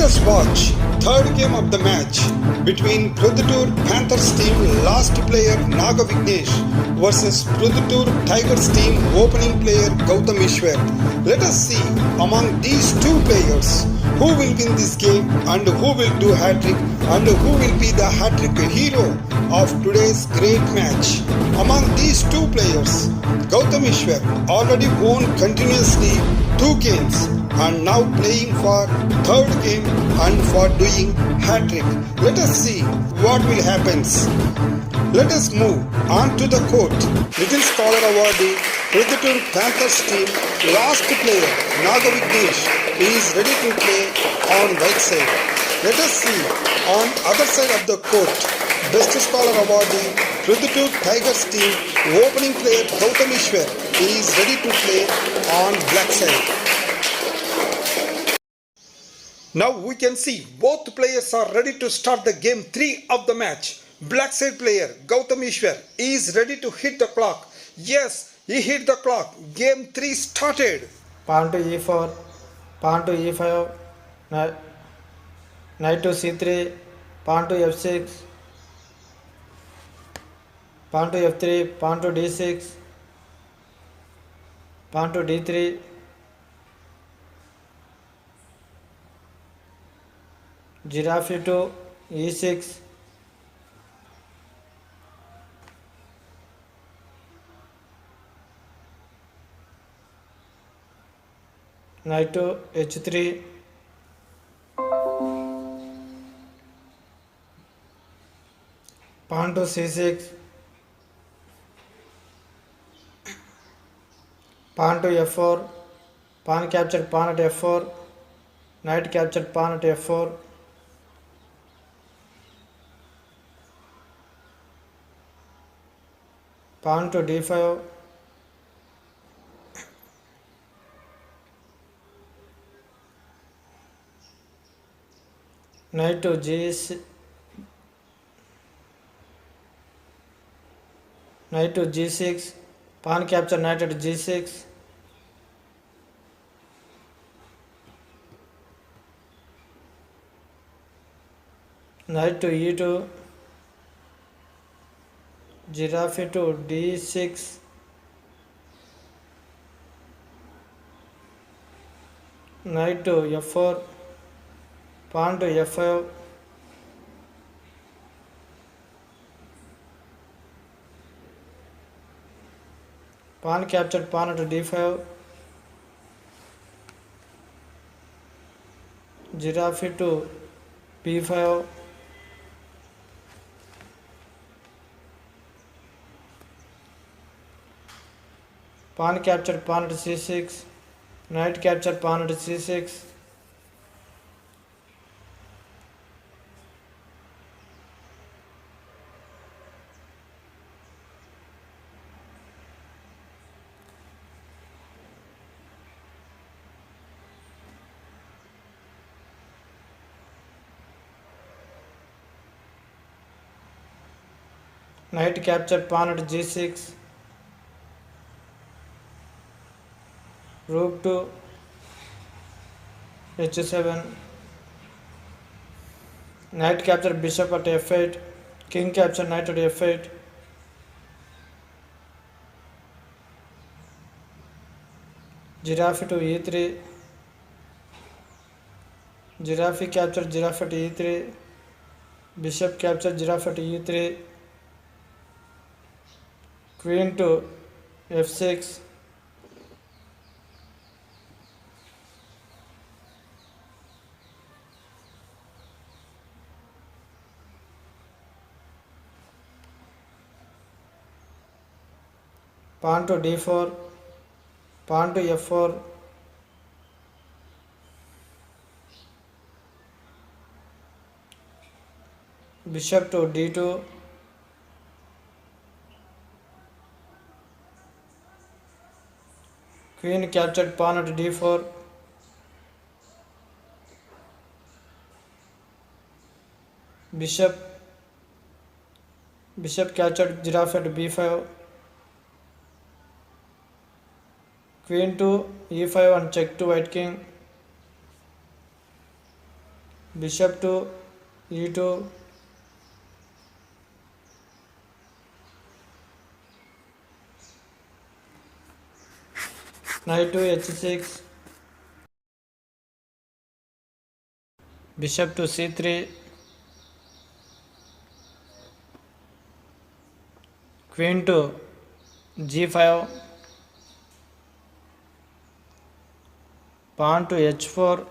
us watch third game of the match between Prudhutur Panthers team last player Naga Vignesh versus Prudhutur Tigers team opening player Gautam Ishwar. Let us see among these two players who will win this game and who will do hat-trick and who will be the hat-trick hero of today's great match. Among these two players, Gautam Ishwar already won continuously 2 games and now playing for third game and for doing hat-trick. Let us see what will happen. Let us move on to the court. Little Scholar awardee Prudhutur Panthers team last player Naga Vignesh is ready to play on right side. Let us see on other side of the court. Best Scholar awardee Prudhutur Tigers team opening player Gautam Ishwar is ready to play on black side. Now we can see both players are ready to start the game 3 of the match. Black side player Gautam Ishwar is ready to hit the clock. Yes, he hit the clock. Game 3 started. Pawn to e4, pawn to e5, knight to c3, pawn to f6, pawn to f3, pawn to d6, pawn to d3, giraffe to e6, knight to h3, pawn to c6, pawn to f4, pawn captured pawn at f4, knight captured pawn at f4, pawn to d5, knight to g6, knight to g6, pawn capture knight at g6, knight to e2, giraffe to d6, knight to f4, pawn to f5, pawn captured pawn at d5, giraffe to b5, pawn captured pawn at c6, knight captured pawn at c6, knight captured pawn at g6, rook to h7, knight captured bishop at f8, king captured knight at f8, giraffe to e3, giraffe captured giraffe at e3, bishop captured giraffe at e3, queen to f6, pawn to d4, pawn to f4, bishop to d2, queen captured pawn at d4, bishop captured giraffe at b5, queen to e5 and check to white king, bishop to e2, knight to h6, bishop to c3, queen to g5, pawn to h4,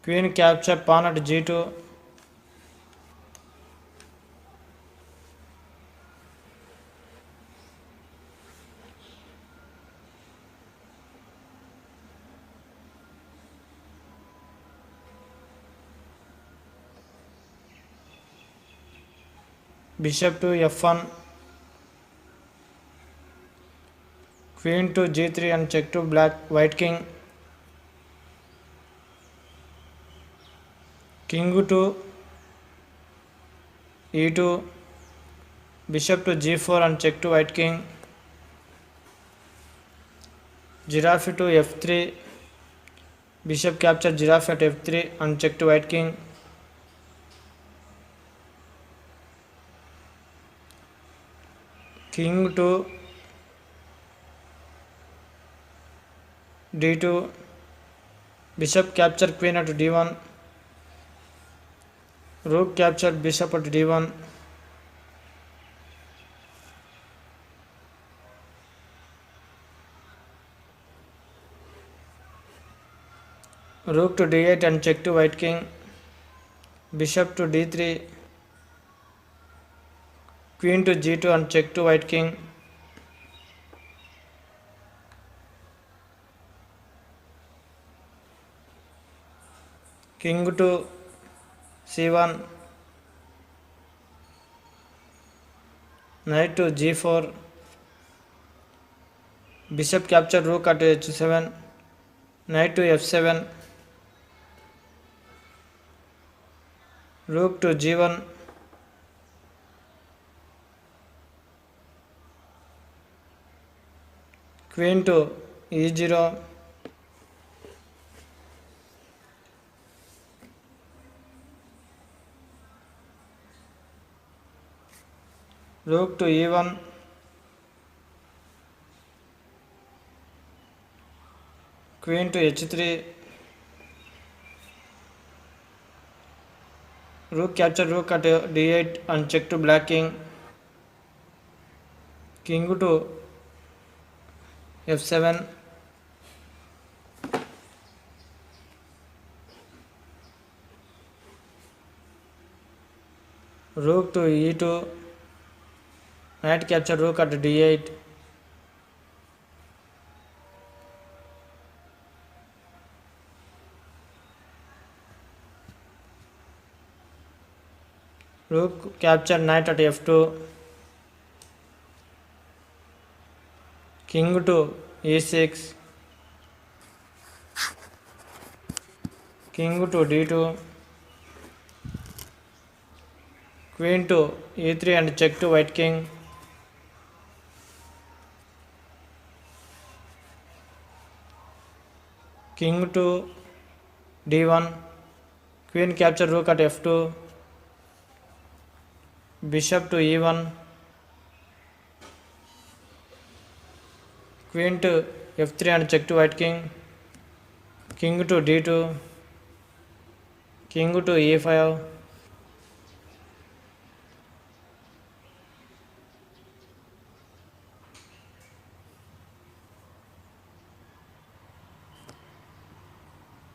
queen capture pawn at g2, bishop to f1, queen to g3 and check to white king, king to e2, bishop to g4 and check to white king, giraffe to f3, bishop capture giraffe at f3 and check to white king, king to d2, bishop capture queen at d1, rook capture bishop at d1, rook to d8 and check to white king, bishop to d3, queen to g2 and check to white king, king to c1, knight to g4, bishop capture rook at h7, knight to f7, rook to g1, queen to e0, rook to e1, queen to h3, rook capture rook at d8 and check to black king, king to f7, rook to e2, knight capture rook at d8, rook capture knight at f2, king to e6, king to d2, queen to e3 and check to white king, king to d1, queen capture rook at f2, bishop to e1, queen to f3 and check to white king, king to d2, king to e5,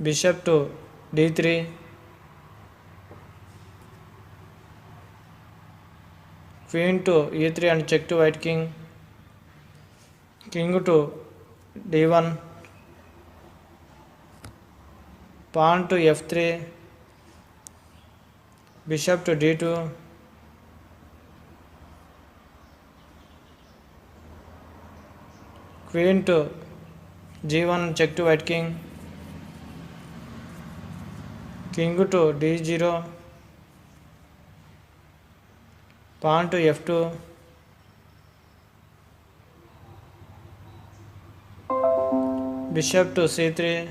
bishop to d3, queen to e3 and check to white king, king to d1, pawn to f3, bishop to d2, queen to g1 check to white king, king to d0, pawn to f2, bishop to c3,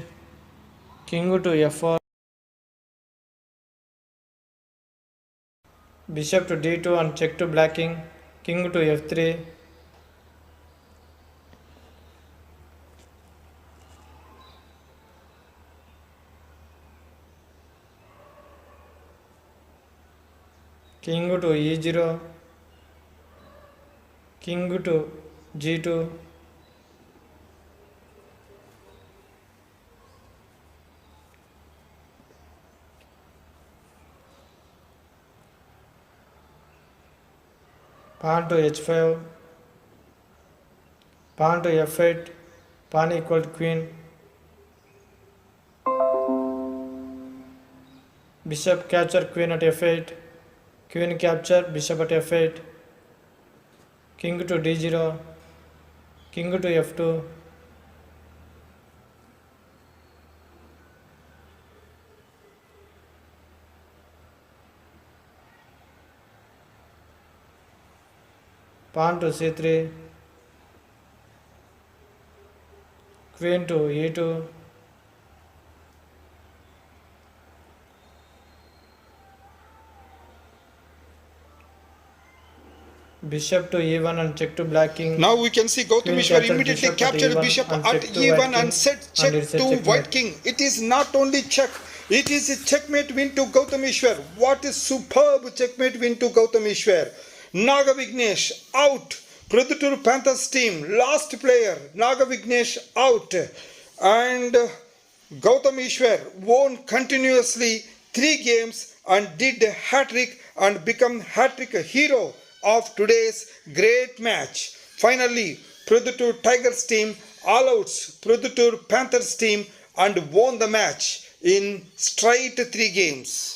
king to f4, bishop to d2 and check to black king to f3, king to e0, king to g2, pawn to h5, pawn to f8, pawn equal to queen, bishop capture queen at f8, queen capture bishop at f8, king to d0, king to f2, pawn to c3, queen to e2, bishop to e1 and check to black king. Now we can see Gautam Queen Ishwar captured immediately bishop at captured E1 bishop and at check to white E1 king, and set and check it's a to checkmate. white king. It is not only check, it is a checkmate win to Gautam Ishwar. What a superb checkmate win to Gautam Ishwar. Naga Vignesh out. Pradhutur Panthers team last player. Naga Vignesh out. And Gautam Ishwar won continuously 3 games and did a hat-trick and become hat-trick hero of today's great match. Finally, Pradhutur Tigers team all outs Pradhutur Panthers team and won the match in straight 3 games.